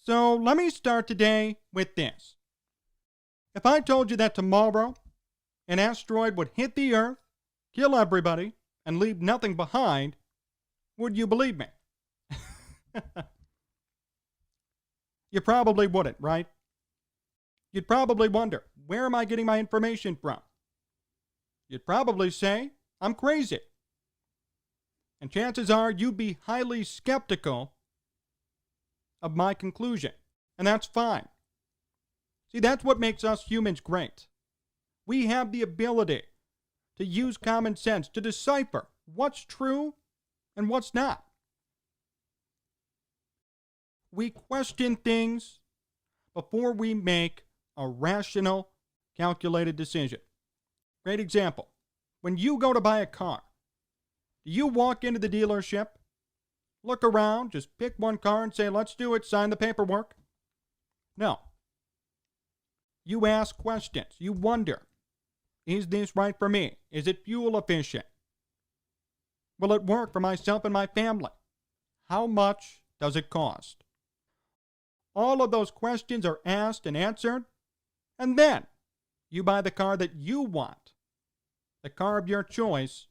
So let me start today with this. If I told you that tomorrow an asteroid would hit the Earth, kill everybody, and leave nothing behind, would you believe me? You probably wouldn't, right? You'd probably wonder, where am I getting my information from? You'd probably say, I'm crazy. And chances are you'd be highly skeptical of my conclusion. And that's fine. See, that's what makes us humans great. We have the ability to use common sense to decipher what's true and what's not. We question things before we make a rational, calculated decision. Great example. When you go to buy a car, do you walk into the dealership, look around, just pick one car and say, let's do it, sign the paperwork? No. You ask questions. You wonder, is this right for me? Is it fuel efficient? Will it work for myself and my family? How much does it cost? All of those questions are asked and answered, and then you buy the car that you want, the car of your choice,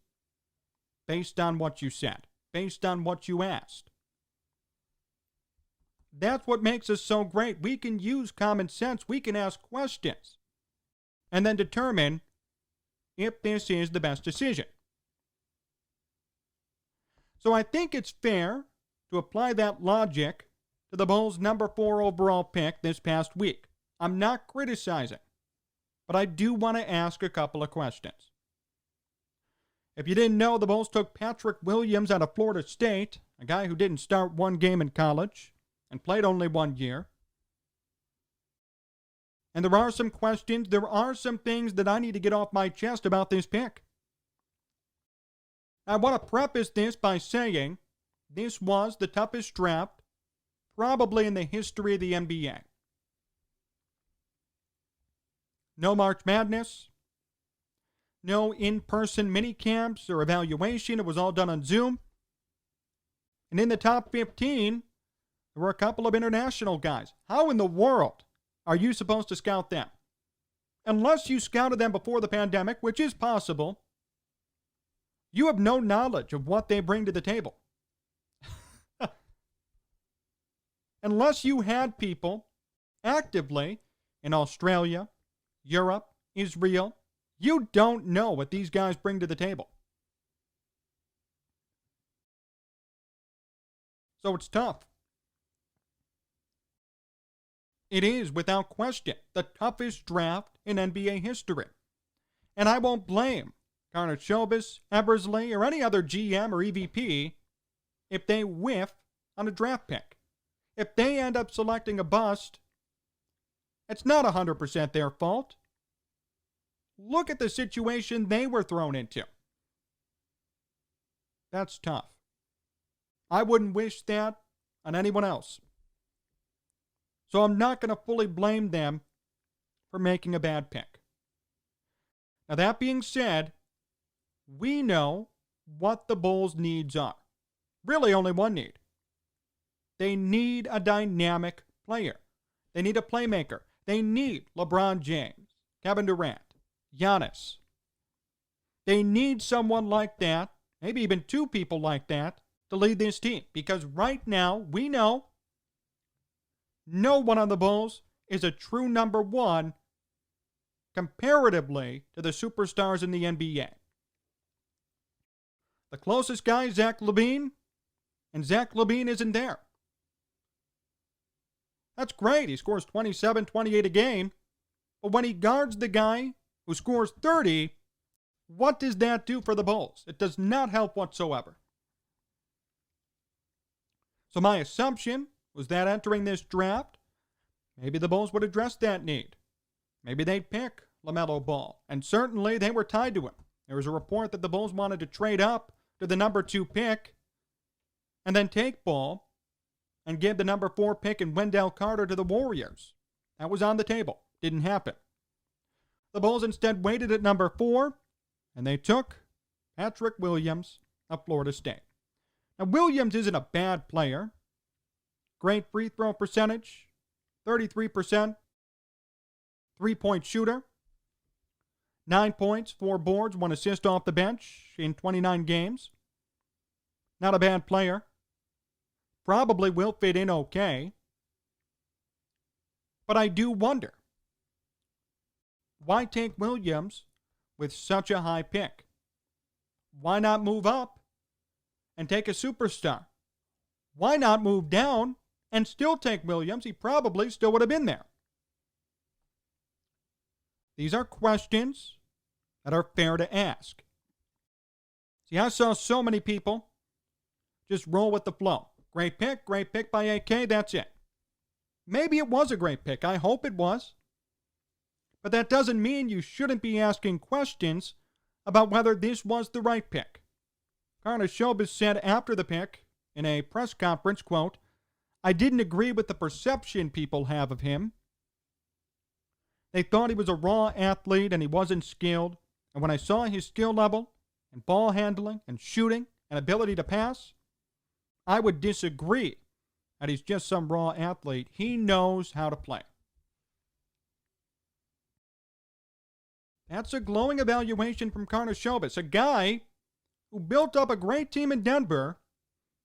based on what you said, based on what you asked. That's what makes us so great. We can use common sense. We can ask questions and then determine if this is the best decision. So I think it's fair to apply that logic to the Bulls' number 4 overall pick this past week. I'm not criticizing, but I do want to ask a couple of questions. If you didn't know, the Bulls took Patrick Williams out of Florida State, a guy who didn't start one game in college and played only 1 year. And there are some questions, there are some things that I need to get off my chest about this pick. I want to preface this by saying this was the toughest draft probably in the history of the NBA. No March Madness, no in-person mini camps or evaluation. It was all done on Zoom. And in the top 15, there were a couple of international guys. How in the world are you supposed to scout them? Unless you scouted them before the pandemic, which is possible, you have no knowledge of what they bring to the table. Unless you had people actively in Australia, Europe, Israel, you don't know what these guys bring to the table. So it's tough. It is, without question, the toughest draft in NBA history. And I won't blame Karnisovas, Eversley, or any other GM or EVP if they whiff on a draft pick. If they end up selecting a bust, it's not 100% their fault. Look at the situation they were thrown into. That's tough. I wouldn't wish that on anyone else. So I'm not going to fully blame them for making a bad pick. Now, that being said, we know what the Bulls' needs are. Really only one need. They need a dynamic player. They need a playmaker. They need LeBron James, Kevin Durant, Giannis. They need someone like that, maybe even two people like that, to lead this team. Because right now, we know no one on the Bulls is a true number one comparatively to the superstars in the NBA. The closest guy is Zach LaVine, and Zach LaVine isn't there. That's great. He scores 27, 28 a game. But when he guards the guy who scores 30, what does that do for the Bulls? It does not help whatsoever. So my assumption was that entering this draft, maybe the Bulls would address that need. Maybe they'd pick LaMelo Ball. And certainly they were tied to him. There was a report that the Bulls wanted to trade up to the number 2 pick and then take Ball and give the number 4 pick and Wendell Carter to the Warriors. That was on the table. Didn't happen. The Bulls instead waited at number 4, and they took Patrick Williams of Florida State. Now, Williams isn't a bad player. Great free throw percentage, 33% three-point shooter, 9 points, 4 boards, 1 assist off the bench in 29 games. Not a bad player. Probably will fit in okay. But I do wonder, why take Williams with such a high pick? Why not move up and take a superstar? Why not move down and still take Williams? He probably still would have been there. These are questions that are fair to ask. See, I saw so many people just roll with the flow. Great pick by AK, that's it. Maybe it was a great pick. I hope it was. But that doesn't mean you shouldn't be asking questions about whether this was the right pick. Karnisovas said after the pick in a press conference, quote, "I didn't agree with the perception people have of him. They thought he was a raw athlete and he wasn't skilled. And when I saw his skill level and ball handling and shooting and ability to pass, I would disagree that he's just some raw athlete. He knows how to play." That's a glowing evaluation from Karnisovas, a guy who built up a great team in Denver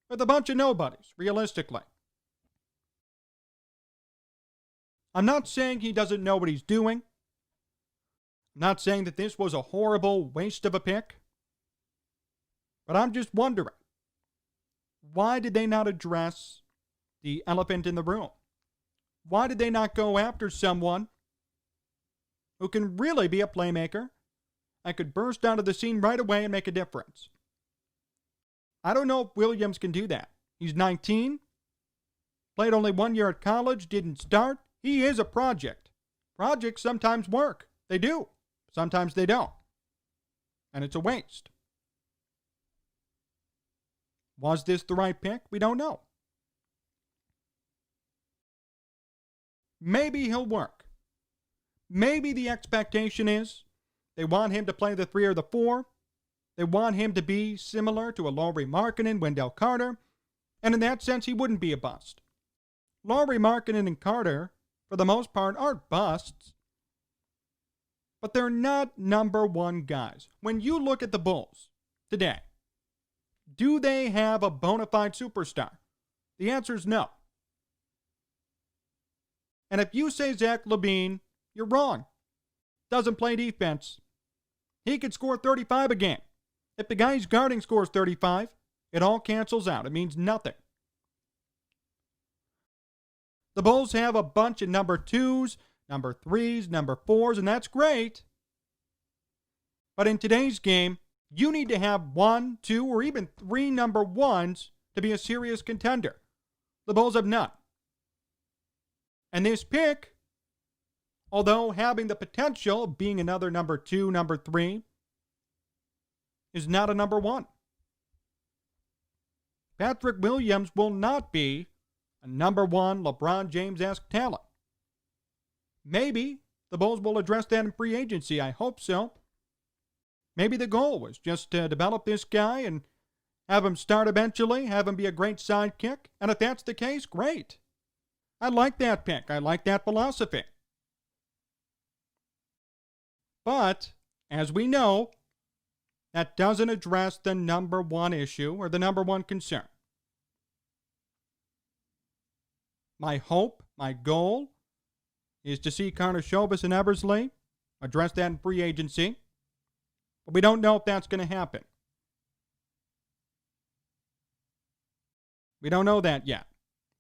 with a bunch of nobodies, realistically. I'm not saying he doesn't know what he's doing. I'm not saying that this was a horrible waste of a pick. But I'm just wondering, why did they not address the elephant in the room? Why did they not go after someone who can really be a playmaker and could burst onto the scene right away and make a difference? I don't know if Williams can do that. He's 19, played only 1 year at college, didn't start. He is a project. Projects sometimes work. They do. Sometimes they don't. And it's a waste. Was this the right pick? We don't know. Maybe he'll work. Maybe the expectation is they want him to play the 3 or the 4. They want him to be similar to a Lauri Markkanen, Wendell Carter. And in that sense, he wouldn't be a bust. Lauri Markkanen and Carter, for the most part, aren't busts. But they're not number one guys. When you look at the Bulls today, do they have a bona fide superstar? The answer is no. And if you say Zach LaVine, you're wrong. Doesn't play defense. He could score 35 a game. If the guy he's guarding scores 35, it all cancels out. It means nothing. The Bulls have a bunch of number 2s, number 3s, number 4s, and that's great. But in today's game, you need to have 1, 2, or even 3 number 1s to be a serious contender. The Bulls have none. And this pick, although having the potential of being another number 2, number 3, is not a number 1. Patrick Williams will not be a number 1 LeBron James-esque talent. Maybe the Bulls will address that in free agency. I hope so. Maybe the goal was just to develop this guy and have him start eventually, have him be a great sidekick. And if that's the case, great. I like that pick. I like that philosophy. But, as we know, that doesn't address the number 1 issue or the number 1 concern. My hope, my goal, is to see Karnisovas and Eversley address that in free agency. But we don't know if that's going to happen. We don't know that yet.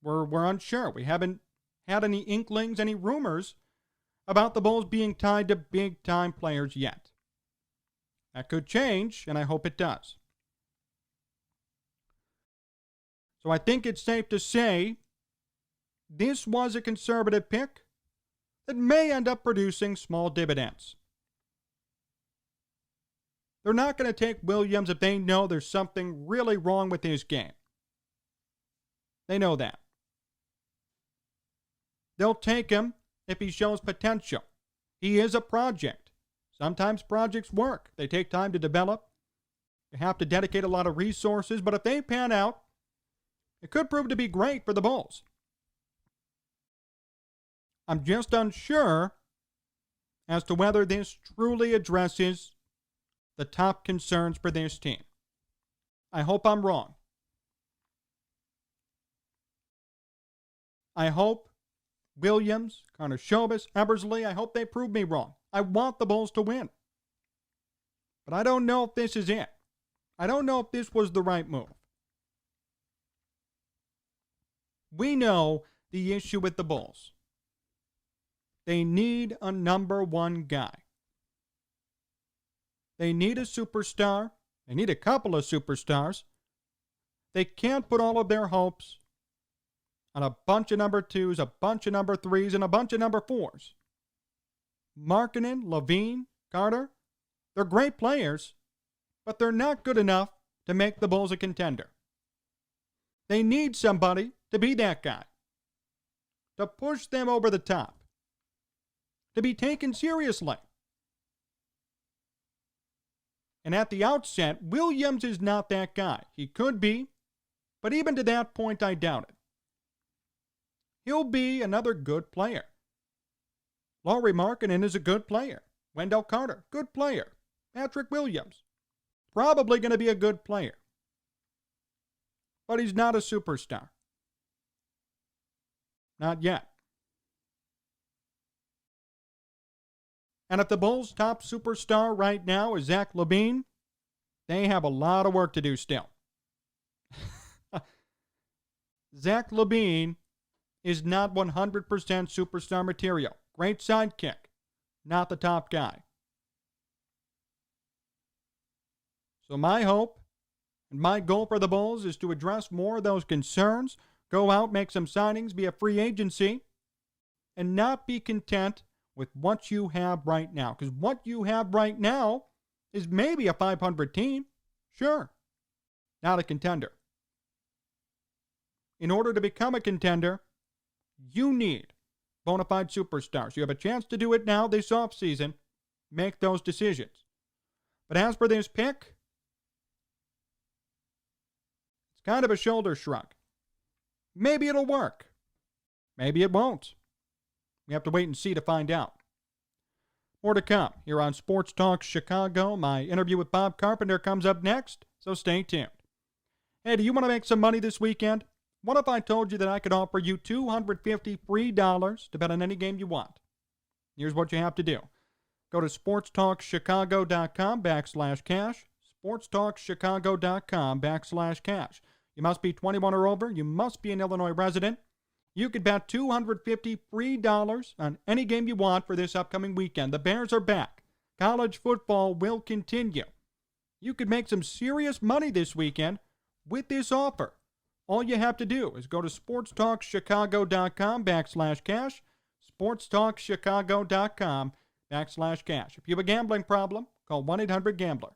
We're unsure. We haven't had any inklings, any rumors about the Bulls being tied to big-time players yet. That could change, and I hope it does. So I think it's safe to say this was a conservative pick that may end up producing small dividends. They're not going to take Williams if they know there's something really wrong with his game. They know that. They'll take him if he shows potential. He is a project. Sometimes projects work. They take time to develop. You have to dedicate a lot of resources, but if they pan out, it could prove to be great for the Bulls. I'm just unsure as to whether this truly addresses the top concerns for this team. I hope I'm wrong. I hope Williams, Karnisovas, Eversley, I hope they prove me wrong. I want the Bulls to win. But I don't know if this is it. I don't know if this was the right move. We know the issue with the Bulls. They need a number one guy. They need a superstar. They need a couple of superstars. They can't put all of their hopes on a bunch of number twos, a bunch of number threes, and a bunch of number fours. Markkanen, LaVine, Carter, they're great players, but they're not good enough to make the Bulls a contender. They need somebody to be that guy, to push them over the top, to be taken seriously. And at the outset, Williams is not that guy. He could be, but even to that point, I doubt it. He'll be another good player. Lauri Markkanen is a good player. Wendell Carter, good player. Patrick Williams, probably going to be a good player. But he's not a superstar. Not yet. And if the Bulls' top superstar right now is Zach LaVine, they have a lot of work to do still. Zach LaVine is not 100% superstar material. Great sidekick, not the top guy. So my hope and my goal for the Bulls is to address more of those concerns, go out, make some signings, be a free agency, and not be content with what you have right now. Because what you have right now is maybe a 500 team. Sure. Not a contender. In order to become a contender, you need bona fide superstars. You have a chance to do it now this offseason. Make those decisions. But as for this pick, it's kind of a shoulder shrug. Maybe it'll work. Maybe it won't. We have to wait and see to find out. More to come here on Sports Talk Chicago. My interview with Bob Carpenter comes up next, so stay tuned. Hey, do you want to make some money this weekend? What if I told you that I could offer you $250 free to bet on any game you want? Here's what you have to do. Go to sportstalkchicago.com/cash, sportstalkchicago.com/cash. You must be 21 or over. You must be an Illinois resident. You could bet $250 free on any game you want for this upcoming weekend. The Bears are back. College football will continue. You could make some serious money this weekend with this offer. All you have to do is go to sportstalkchicago.com/cash, sportstalkchicago.com/cash. If you have a gambling problem, call 1-800-GAMBLER.